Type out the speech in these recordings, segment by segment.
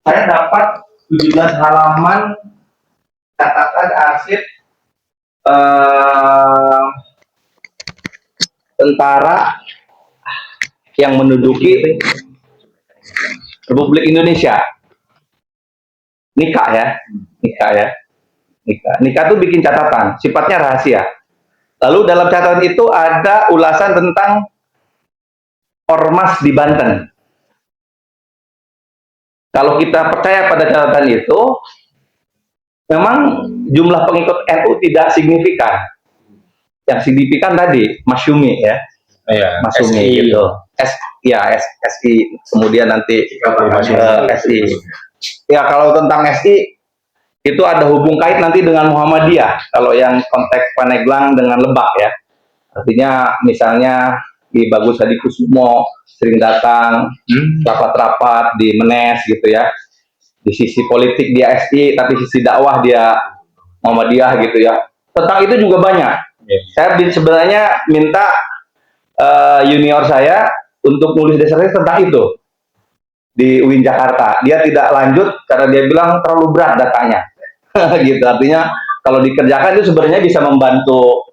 saya dapat 17 halaman catatan arsip tentara yang menduduki Republik Indonesia. Nikah ya, nikah tuh bikin catatan, sifatnya rahasia. Lalu dalam catatan itu ada ulasan tentang ormas di Banten. Kalau kita percaya pada catatan itu, memang jumlah pengikut NU tidak signifikan. Yang signifikan tadi Masyumi ya, Masyumi gitu. SI, kemudian nanti SI. Ya kalau tentang SI itu ada hubung kait nanti dengan Muhammadiyah. Kalau yang konteks Pandeglang dengan Lebak ya, artinya misalnya di Bagus Hadikusumo sering datang rapat-rapat di Menes gitu ya. Di sisi politik dia SI, tapi sisi dakwah dia Muhammadiyah gitu ya. Tentang itu juga banyak. Saya sebenarnya minta junior saya untuk nulis disertasi tentang itu di UIN Jakarta. Dia tidak lanjut karena dia bilang terlalu berat datanya. Gitu. Artinya kalau dikerjakan itu sebenarnya bisa membantu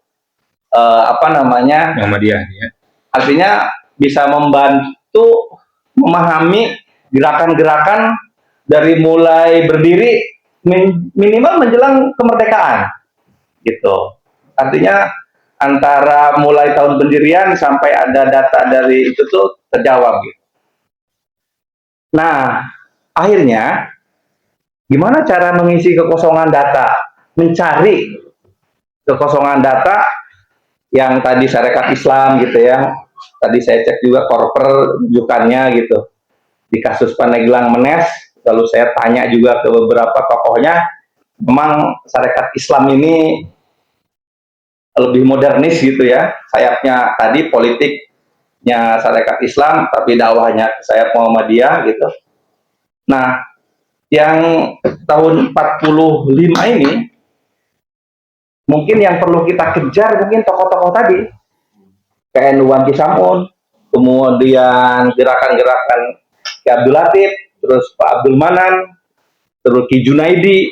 Muhammadiyah ya. Artinya bisa membantu memahami gerakan-gerakan dari mulai berdiri minimal menjelang kemerdekaan gitu. Artinya antara mulai tahun pendirian sampai ada data dari itu tuh terjawab gitu. Nah, akhirnya gimana cara mengisi kekosongan data? Mencari kekosongan data yang tadi Sarekat Islam gitu ya. Tadi saya cek juga korper rujukannya gitu. Di kasus Pandeglang Menes, lalu saya tanya juga ke beberapa tokohnya, memang Sarekat Islam ini lebih modernis gitu ya. Sayapnya tadi politiknya Sarekat Islam, tapi dakwahnya sayap Muhammadiyah gitu. Nah, yang tahun 45 ini mungkin yang perlu kita kejar mungkin tokoh-tokoh tadi. KNU Wanci Samun, kemudian gerakan-gerakan Ki Abdul Latif, terus Pak Abdul Manan, terus Ki Junaidi,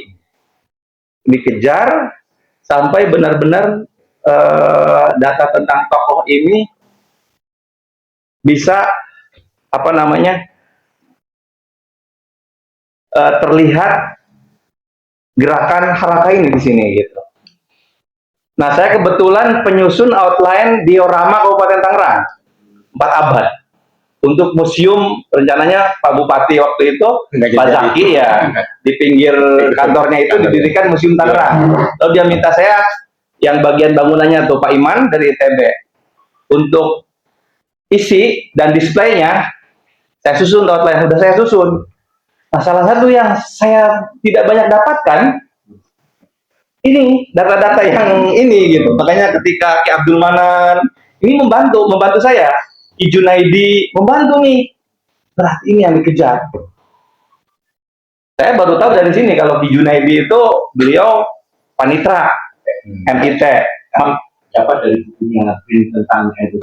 dikejar sampai benar-benar data tentang tokoh ini bisa terlihat gerakan haraka ini di sini gitu. Nah, saya kebetulan penyusun outline diorama Kabupaten Tangerang 4 abad untuk museum. Rencananya Pak Bupati waktu itu Pak Zaki ya di pinggir kantornya itu didirikan Museum Tangerang. Lalu dia minta saya yang bagian bangunannya tuh Pak Iman dari ITB untuk isi dan displaynya saya susun outline, sudah saya susun. Nah, salah satu yang saya tidak banyak dapatkan ini data-data yang ini gitu. Makanya ketika Ki Abdul Manan ini membantu saya, Ki Junaidi membantu nih. Berarti ini yang dikejar. Saya baru tahu dari sini kalau Ki Junaidi itu beliau panitra MIT. Dapat dari bukunya tentang itu.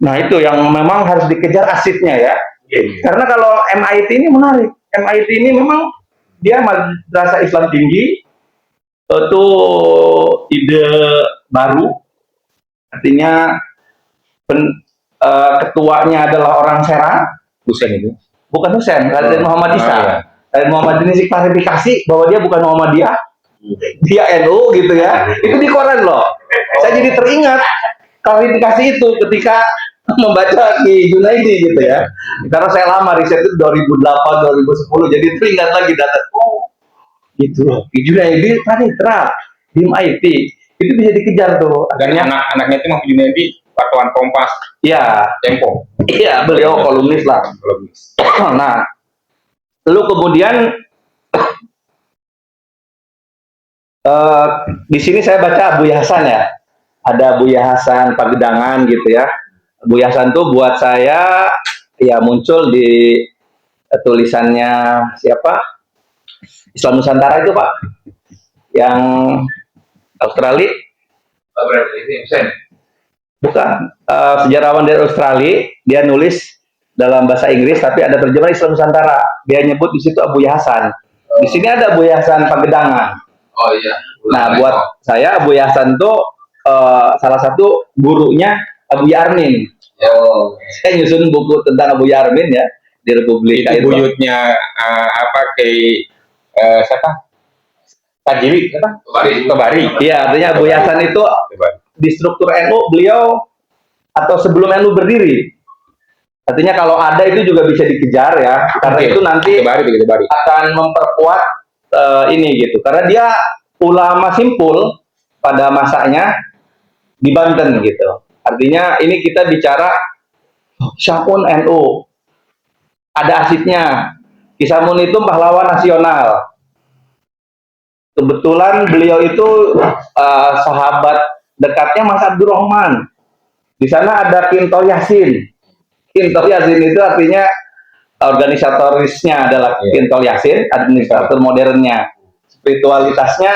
Nah, itu yang memang harus dikejar arsipnya ya. Karena kalau MIT ini menarik. MIT ini memang dia madrasah Islam tinggi, itu ide baru, artinya ketuanya adalah orang Serang, Husain itu? Bukan Husain, Raden Muhammad Isa. Raden Muhammad ini klarifikasi bahwa dia bukan Muhammadiyah, dia NU gitu ya. Itu di koran loh. Saya jadi teringat klarifikasi itu ketika membaca Ki Junaidi gitu ya. Karena saya lama riset itu 2008, 2010, jadi teringat lagi data. Gitu loh. Ki Junaidi panitra di MIT itu bisa dikejar tuh. Dan anak-anaknya itu mau Junaidi wartawan Kompas. Iya. Tempo. Iya, beliau kolumnis lah. Nah, lalu kemudian di sini saya baca Buya Hasan ya. Ada Buya Hasan Pagedangan gitu ya. Buya Hasan tuh buat saya ya muncul di tulisannya siapa? Islam Nusantara itu Pak, yang Australia. Bukan, sejarawan dari Australia, dia nulis dalam bahasa Inggris, tapi ada terjemahan Islam Nusantara. Dia nyebut di situ Abu Hasan. Di sini ada Abu Hasan Pagedangan. Oh iya. Nah, buat saya Abu Hasan tuh salah satu gurunya Abu Yarmin. Oh. Saya nyusun buku tentang Abu Yarmin ya di Republik. Itu buyutnya apa siapa? Tajiri, apa? Tobari. Iya, artinya Abu Hasan itu di struktur NU beliau atau sebelum NU berdiri. Artinya kalau ada itu juga bisa dikejar ya, karena itu nanti akan memperkuat ini gitu. Karena dia ulama simpul pada masanya di Banten gitu. Artinya ini kita bicara Syamun NU. Ada arsipnya. Kisamun itu pahlawan nasional. Kebetulan beliau itu sahabat dekatnya Mas Abdurrahman. Di sana ada Kinto Yasin. Kinto Yasin itu artinya organisatorisnya adalah Kinto Yasin, administrator modernnya. Spiritualitasnya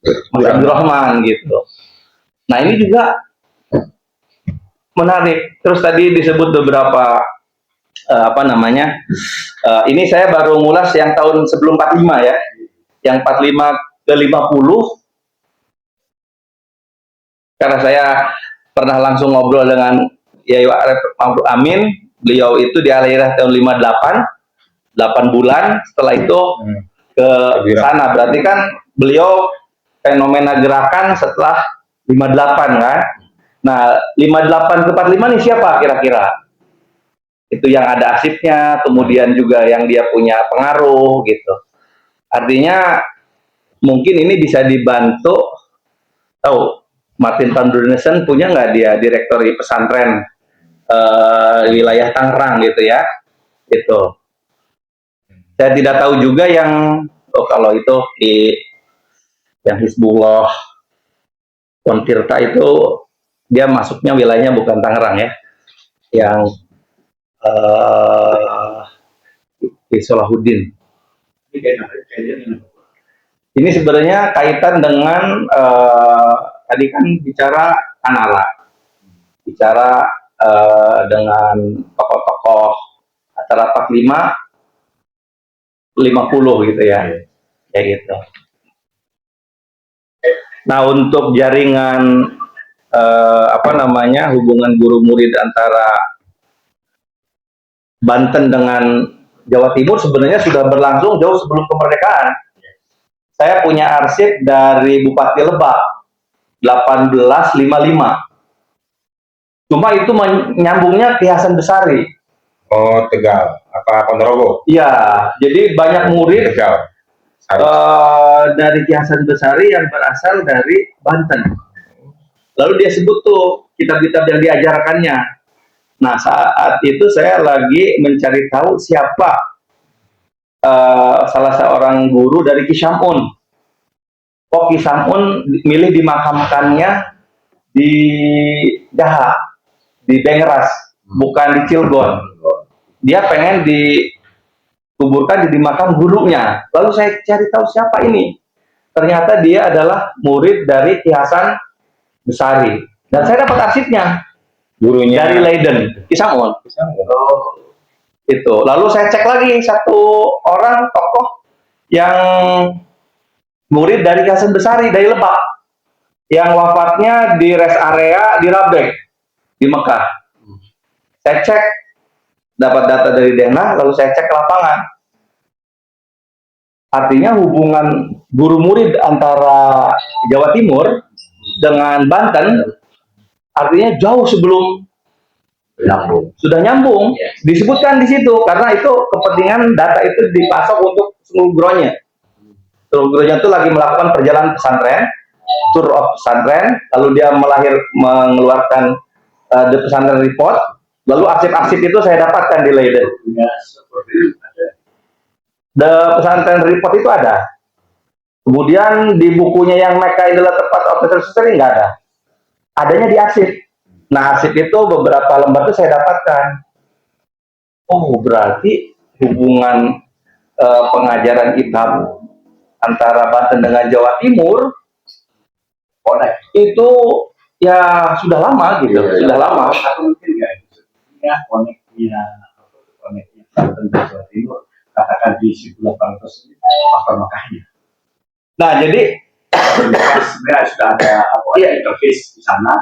Mas Abdurrahman gitu. Nah ini juga menarik. Terus tadi disebut beberapa ini saya baru ngulas yang tahun sebelum 45 ya. Yang 45 ke 50 karena saya pernah langsung ngobrol dengan Yai Ma'ruf Amin, beliau itu di Al-Hijrah tahun 58 8 bulan, setelah itu ke sana, berarti kan beliau fenomena gerakan setelah 58 kan. Nah 58 ke 45 nih siapa kira-kira? Itu yang ada arsipnya, kemudian juga yang dia punya pengaruh gitu. Artinya mungkin ini bisa dibantu. Tahu Martin van Brunesen punya nggak dia direktori pesantren wilayah Tangerang gitu ya? Itu. Saya tidak tahu juga yang kalau itu di yang Hizbullah Pontirta itu dia masuknya wilayahnya bukan Tangerang ya, yang di Salahuddin. Ini sebenarnya kaitan dengan tadi kan bicara Kanala, bicara dengan tokoh-tokoh antara 45 50 gitu ya, kayak gitu. Nah untuk jaringan hubungan guru murid antara Banten dengan Jawa Timur sebenarnya sudah berlangsung jauh sebelum kemerdekaan. Saya punya arsip dari Bupati Lebak 1855. Cuma itu nyambungnya Ki Hasan Besari. Oh, Tegal. Apa Ponorogo? Iya, jadi banyak murid dari Ki Hasan Besari yang berasal dari Banten. Lalu dia sebut tuh kitab-kitab yang diajarkannya. Nah, saat itu saya lagi mencari tahu siapa salah seorang guru dari Ki Syamun. Kok Ki Syamun milih dimakamkannya di Daha, di Bengeras, bukan di Cilegon. Dia pengen dikuburkan di makam gurunya. Lalu saya cari tahu siapa ini. Ternyata dia adalah murid dari Ki Hasan Besari. Dan saya dapat arsipnya. Gurunya dari Leiden, Ki Syamun. Itu. Lalu saya cek lagi satu orang tokoh yang murid dari Ki Hasan Besari dari Lebak, yang wafatnya di rest area di Rabek di Mekah. Saya cek, dapat data dari Denah, lalu saya cek lapangan. Artinya hubungan guru murid antara Jawa Timur dengan Banten artinya jauh sebelum sudah nyambung. Disebutkan di situ karena itu kepentingan data itu dipasok untuk seluruh gronya. Seluruh gronya itu lagi melakukan perjalanan pesantren, tour of pesantren, lalu dia mengeluarkan the pesantren report. Lalu arsip-arsip itu saya dapatkan di Leiden. The pesantren report itu ada. Kemudian di bukunya yang Mekah adalah tempat officer sering nggak ada. Adanya di arsip. Nah arsip itu beberapa lembar itu saya dapatkan. Oh berarti hubungan pengajaran kitab antara Banten dengan Jawa Timur itu ya sudah lama gitu, sudah lama. Atau mungkin ya koneknya Banten dan Jawa Timur, katakan di 1800 ini faktor Mekahnya. Nah, jadi Sebenarnya sudah ada interface di sana.